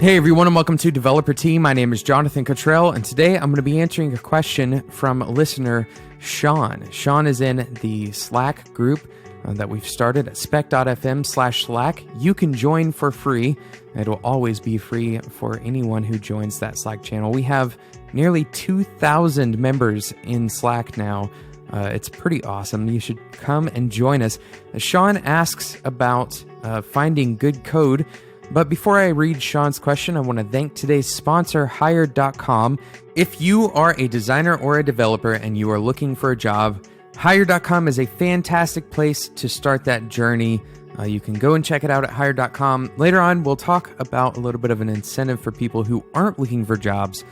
Hey everyone, and welcome to Developer Tea. My name is Jonathan Cottrell, and today I'm going to be answering a question from listener Sean. Sean is in the Slack group that we've started at spec.fm/Slack. You can join for free. It will always be free for anyone who joins that Slack channel. We have nearly 2,000 members in Slack now. It's pretty awesome. You should come and join us. Sean asks about finding good code. But before I read Sean's question, I want to thank today's sponsor, Hired.com. If you are a designer or a developer and you are looking for a job, Hired.com is a fantastic place to start that journey. You can go and check it out at Hired.com. Later on, we'll talk about a little bit of an incentive for people who aren't looking for jobs,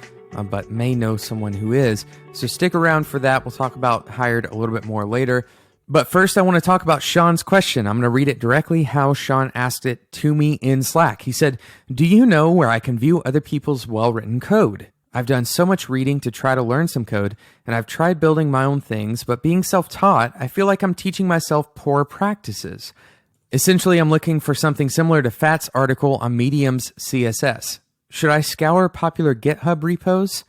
but may know someone who is. So stick around for that. We'll talk about Hired a little bit more later. But first, I want to talk about Sean's question. I'm going to read it directly how Sean asked it to me in Slack. He said, "Do you know where I can view other people's well-written code? I've done so much reading to try to learn some code, and I've tried building my own things, but being self-taught, I feel like I'm teaching myself poor practices. Essentially, I'm looking for something similar to Fat's article on Medium's CSS. Should I scour popular GitHub repos?"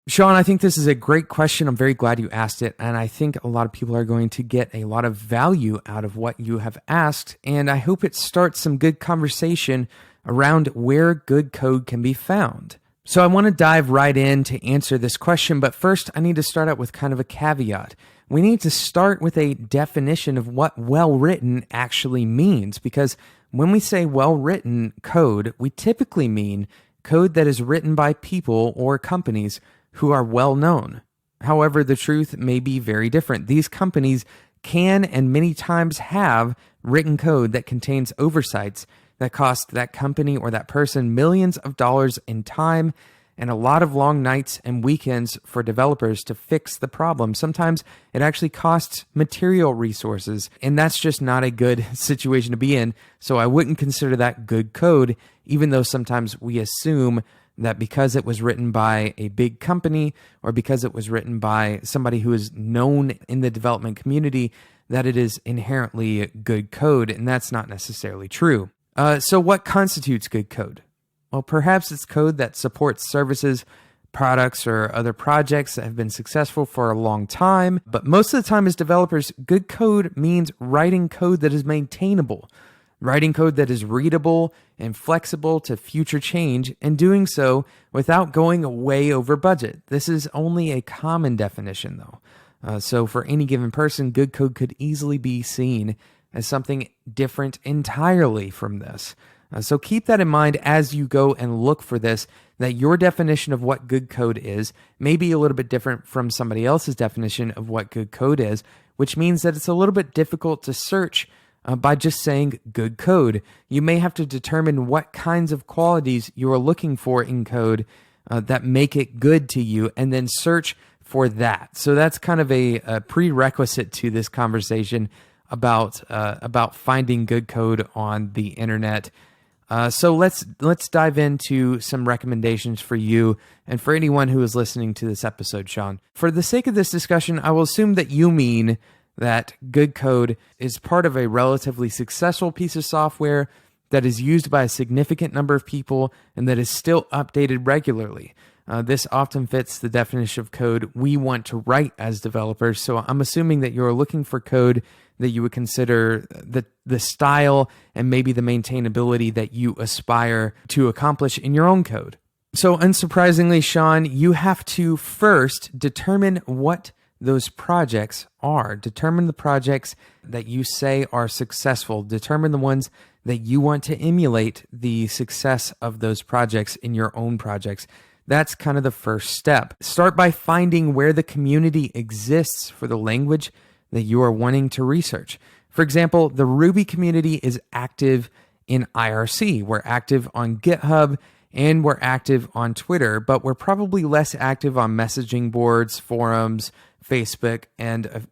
Sean, I think this is a great question. I'm very glad you asked it, and I think a lot of people are going to get a lot of value out of what you have asked, and I hope it starts some good conversation around where good code can be found. So I want to dive right in to answer this question, but first I need to start out with kind of a caveat. We need to start with a definition of what well-written actually means, because when we say well-written code, we typically mean code that is written by people or companies who are well known. However, the truth may be very different. These companies can and many times have written code that contains oversights that cost that company or that person millions of dollars in time and a lot of long nights and weekends for developers to fix the problem. Sometimes it actually costs material resources, and that's just not a good situation to be in. So I wouldn't consider that good code, even though sometimes we assume that because it was written by a big company or because it was written by somebody who is known in the development community, that it is inherently good code, and that's not necessarily true. So what constitutes good code? Well, perhaps it's code that supports services, products, or other projects that have been successful for a long time. But most of the time as developers, good code means writing code that is maintainable, writing code that is readable and flexible to future change, and doing so without going way over budget. This is only a common definition, though. So for any given person, good code could easily be seen as something different entirely from this. So keep that in mind as you go and look for this, that your definition of what good code is may be a little bit different from somebody else's definition of what good code is, which means that it's a little bit difficult to search by just saying good code. You may have to determine what kinds of qualities you are looking for in code that make it good to you, and then search for that. So that's kind of a prerequisite to this conversation about finding good code on the internet. So let's dive into some recommendations for you and for anyone who is listening to this episode, Sean. For the sake of this discussion, I will assume that you mean that good code is part of a relatively successful piece of software that is used by a significant number of people and that is still updated regularly. This often fits the definition of code we want to write as developers. So I'm assuming that you're looking for code that you would consider the style and maybe the maintainability that you aspire to accomplish in your own code. So unsurprisingly, Sean, you have to first determine what those projects are. Determine the projects that you say are successful. Determine the ones that you want to emulate the success of those projects in your own projects. That's kind of the first step. Start by finding where the community exists for the language that you are wanting to research. For example, the Ruby community is active in IRC. We're active on GitHub and we're active on Twitter, but we're probably less active on messaging boards, forums, Facebook, and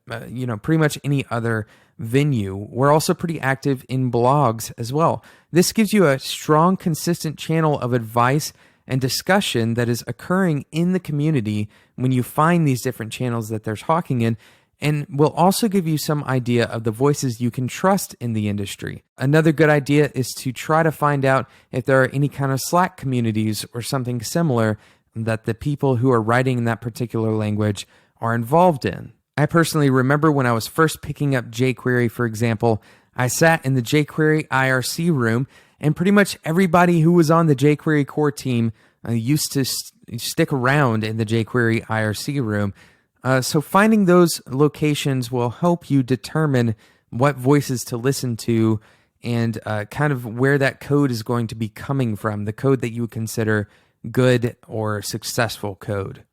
pretty much any other venue. We're also pretty active in blogs as well. This gives you a strong, consistent channel of advice and discussion that is occurring in the community when you find these different channels that they're talking in. and will also give you some idea of the voices you can trust in the industry. Another good idea is to try to find out if there are any kind of Slack communities or something similar that the people who are writing in that particular language are involved in. I personally remember when I was first picking up jQuery, for example, I sat in the jQuery IRC room, and pretty much everybody who was on the jQuery core team used to stick around in the jQuery IRC room. So finding those locations will help you determine what voices to listen to and kind of where that code is going to be coming from, the code that you would consider good or successful code.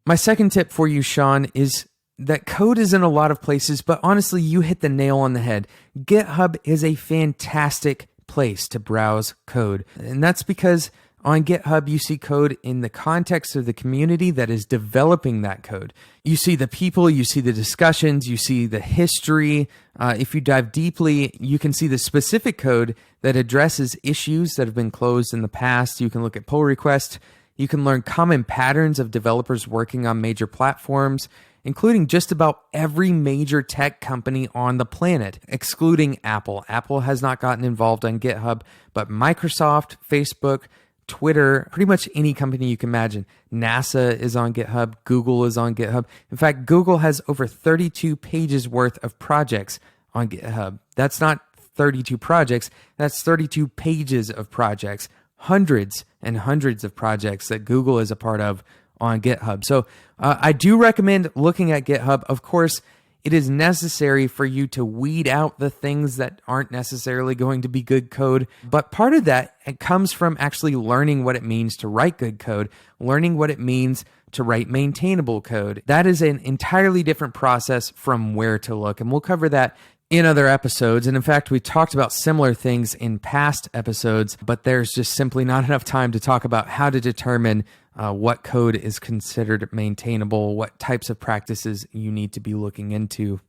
My second tip for you, Sean, is that code is in a lot of places, but honestly, you hit the nail on the head. GitHub is a fantastic place to browse code. And that's because on GitHub, you see code in the context of the community that is developing that code. You see the people, you see the discussions, you see the history. If you dive deeply, you can see the specific code that addresses issues that have been closed in the past. You can look at pull requests. You can learn common patterns of developers working on major platforms, including just about every major tech company on the planet, excluding Apple. Apple has not gotten involved on GitHub, but Microsoft, Facebook, Twitter, pretty much any company you can imagine. NASA is on GitHub. Google is on GitHub. In fact, Google has over 32 pages worth of projects on GitHub. That's not 32 projects. That's 32 pages of projects. Hundreds and hundreds of projects that Google is a part of on GitHub. So I do recommend looking at GitHub. Of course, it is necessary for you to weed out the things that aren't necessarily going to be good code. But part of that, it comes from actually learning what it means to write good code, learning what it means to write maintainable code. That is an entirely different process from where to look. And we'll cover that in other episodes. And in fact, we talked about similar things in past episodes, but there's just simply not enough time to talk about how to determine what code is considered maintainable, what types of practices you need to be looking into.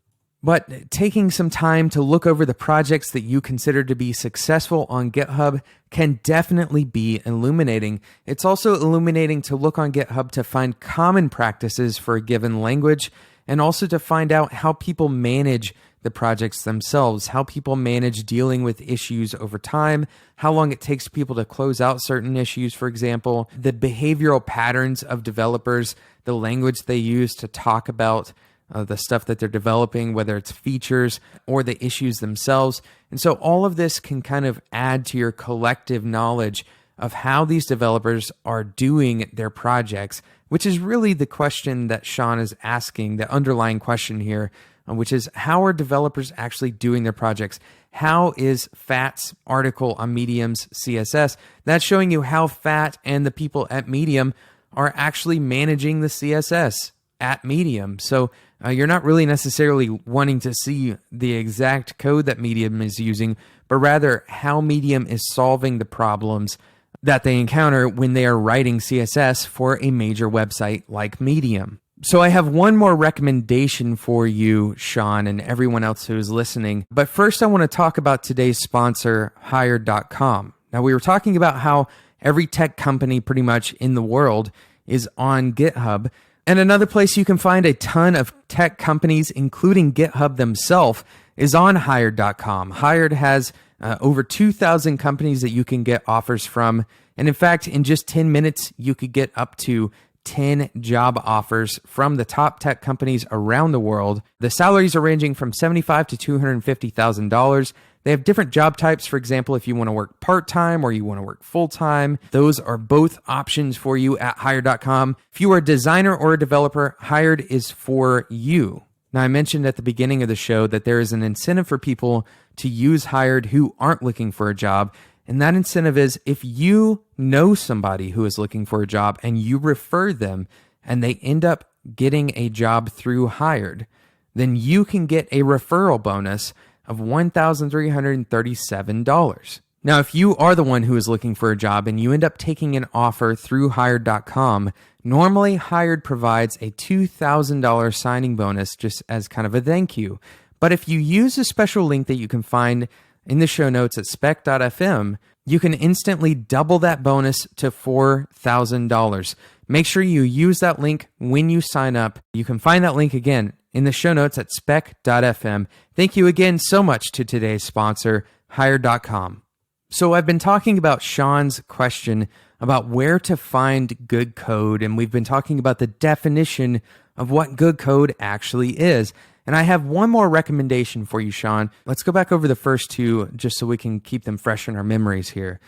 But taking some time to look over the projects that you consider to be successful on GitHub can definitely be illuminating. It's also illuminating to look on GitHub to find common practices for a given language, and also to find out how people manage the projects themselves, how people manage dealing with issues over time, how long it takes people to close out certain issues, for example, the behavioral patterns of developers, the language they use to talk about the stuff that they're developing, whether it's features or the issues themselves. And so all of this can kind of add to your collective knowledge of how these developers are doing their projects, which is really the question that Sean is asking, the underlying question here, which is how are developers actually doing their projects? How is Fat's article on Medium's CSS? That's showing you how Fat and the people at Medium are actually managing the CSS at Medium. So you're not really necessarily wanting to see the exact code that Medium is using, but rather how Medium is solving the problems that they encounter when they are writing CSS for a major website like Medium. So I have one more recommendation for you, Sean, and everyone else who is listening. But first, I want to talk about today's sponsor, Hired.com. Now, we were talking about how every tech company pretty much in the world is on GitHub. And another place you can find a ton of tech companies, including GitHub themselves, is on Hired.com. Hired has over 2,000 companies that you can get offers from. And in fact, in just 10 minutes, you could get up to 10 job offers from the top tech companies around the world. The salaries are ranging from $75,000 to $250,000. They have different job types. For example, if you want to work part-time or you want to work full-time, those are both options for you at Hired.com. If you are a designer or a developer, Hired is for you. Now, I mentioned at the beginning of the show that there is an incentive for people to use Hired who aren't looking for a job. And that incentive is if you know somebody who is looking for a job and you refer them and they end up getting a job through Hired, then you can get a referral bonus of $1,337. Now, if you are the one who is looking for a job and you end up taking an offer through Hired.com, normally Hired provides a $2,000 signing bonus just as kind of a thank you. But if you use a special link that you can find in the show notes at spec.fm, you can instantly double that bonus to $4,000. Make sure you use that link when you sign up. You can find that link again in the show notes at spec.fm. Thank you again so much to today's sponsor, Hired.com. So I've been talking about Sean's question about where to find good code, and we've been talking about the definition of what good code actually is. And I have one more recommendation for you, Sean. Let's go back over the first two just so we can keep them fresh in our memories here.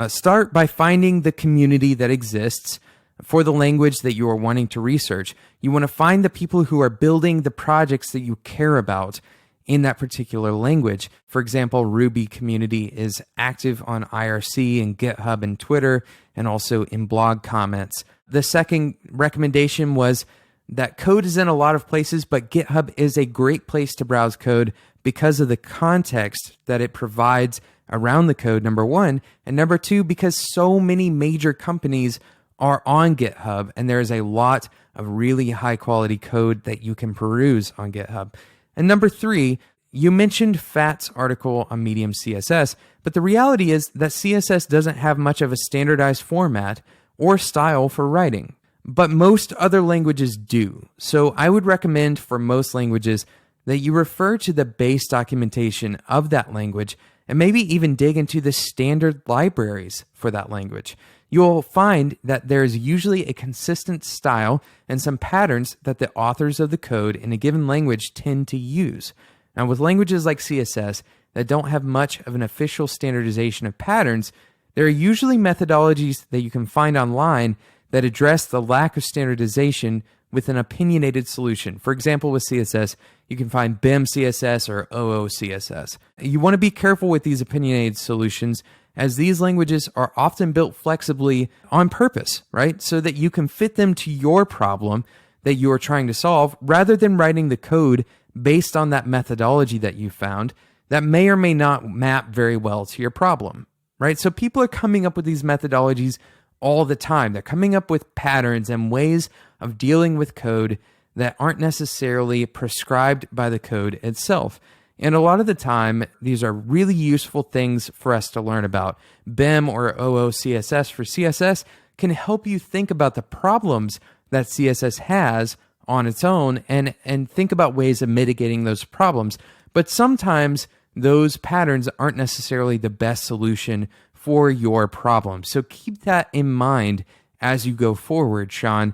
Start by finding the community that exists for the language that you are wanting to research. You want to find the people who are building the projects that you care about in that particular language. For example, Ruby community is active on IRC and GitHub and Twitter, and also in blog comments. The second recommendation was that code is in a lot of places, but GitHub is a great place to browse code because of the context that it provides around the code, number one. And number two, because so many major companies are on GitHub, and there is a lot of really high quality code that you can peruse on GitHub. And number three, you mentioned Fat's article on Medium CSS, but the reality is that CSS doesn't have much of a standardized format or style for writing, but most other languages do. So I would recommend for most languages that you refer to the base documentation of that language and maybe even dig into the standard libraries for that language. You'll find that there's usually a consistent style and some patterns that the authors of the code in a given language tend to use. Now, with languages like CSS that don't have much of an official standardization of patterns, there are usually methodologies that you can find online that address the lack of standardization with an opinionated solution. For example, with CSS, you can find BIM CSS or OOCSS. You want to be careful with these opinionated solutions, as these languages are often built flexibly on purpose, right? So that you can fit them to your problem that you are trying to solve, rather than writing the code based on that methodology that you found that may or may not map very well to your problem, right? So people are coming up with these methodologies all the time. They're coming up with patterns and ways of dealing with code that aren't necessarily prescribed by the code itself. And a lot of the time, these are really useful things for us to learn about. BIM or OOCSS for CSS can help you think about the problems that CSS has on its own and think about ways of mitigating those problems. But sometimes those patterns aren't necessarily the best solution for your problem. So keep that in mind as you go forward, Sean.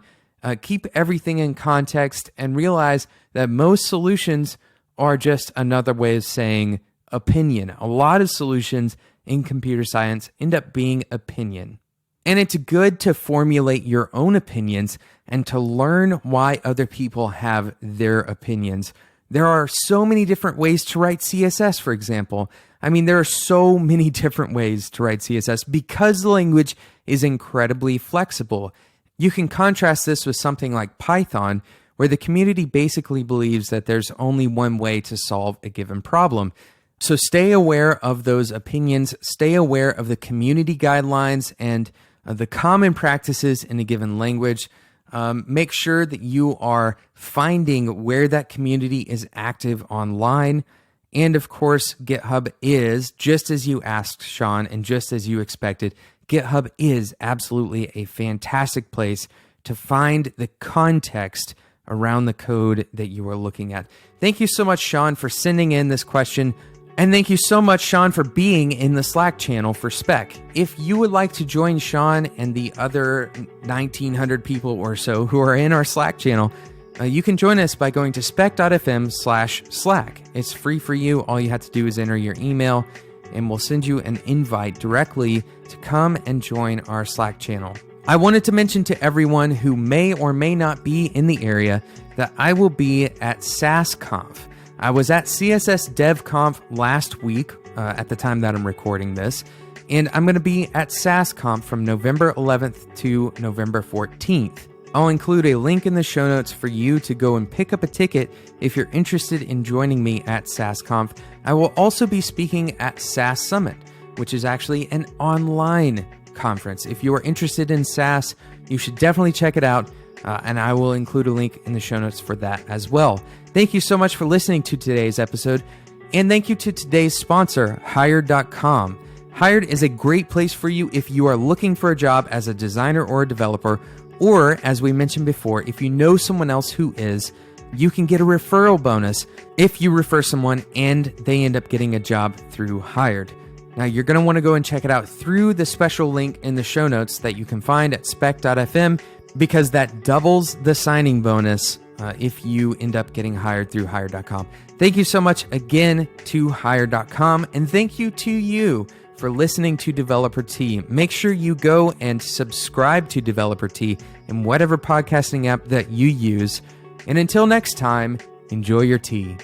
Keep everything in context and realize that most solutions are just another way of saying opinion. A lot of solutions in computer science end up being opinion. And it's good to formulate your own opinions and to learn why other people have their opinions. There are so many different ways to write CSS, for example. I mean, there are so many different ways to write CSS because the language is incredibly flexible. You can contrast this with something like Python, where the community basically believes that there's only one way to solve a given problem. So stay aware of those opinions, stay aware of the community guidelines and the common practices in a given language. Make sure that you are finding where that community is active online. And of course, GitHub is, just as you asked, Sean, and just as you expected, GitHub is absolutely a fantastic place to find the context around the code that you are looking at. Thank you so much, Sean, for sending in this question. And thank you so much, Sean, for being in the Slack channel for Spec. If you would like to join Sean and the other 1,900 people or so who are in our Slack channel, you can join us by going to spec.fm/Slack. It's free for you. All you have to do is enter your email, and we'll send you an invite directly to come and join our Slack channel. I wanted to mention to everyone who may or may not be in the area that I will be at SassConf. I was at CSS DevConf last week at the time that I'm recording this, and I'm going to be at SassConf from November 11th to November 14th. I'll include a link in the show notes for you to go and pick up a ticket if you're interested in joining me at SassConf. I will also be speaking at Sass Summit, which is actually an online conference. If you are interested in Sass, you should definitely check it out, and I will include a link in the show notes for that as well. Thank you so much for listening to today's episode, and thank you to today's sponsor, Hired.com. Hired is a great place for you if you are looking for a job as a designer or a developer, or, as we mentioned before, if you know someone else who is. you can get a referral bonus if you refer someone and they end up getting a job through Hired. Now, you're going to want to go and check it out through the special link in the show notes that you can find at spec.fm, because that doubles the signing bonus if you end up getting hired through Hired.com. Thank you so much again to Hired.com, and thank you to you for listening to Developer Tea. Make sure you go and subscribe to Developer Tea in whatever podcasting app that you use. And until next time, enjoy your tea.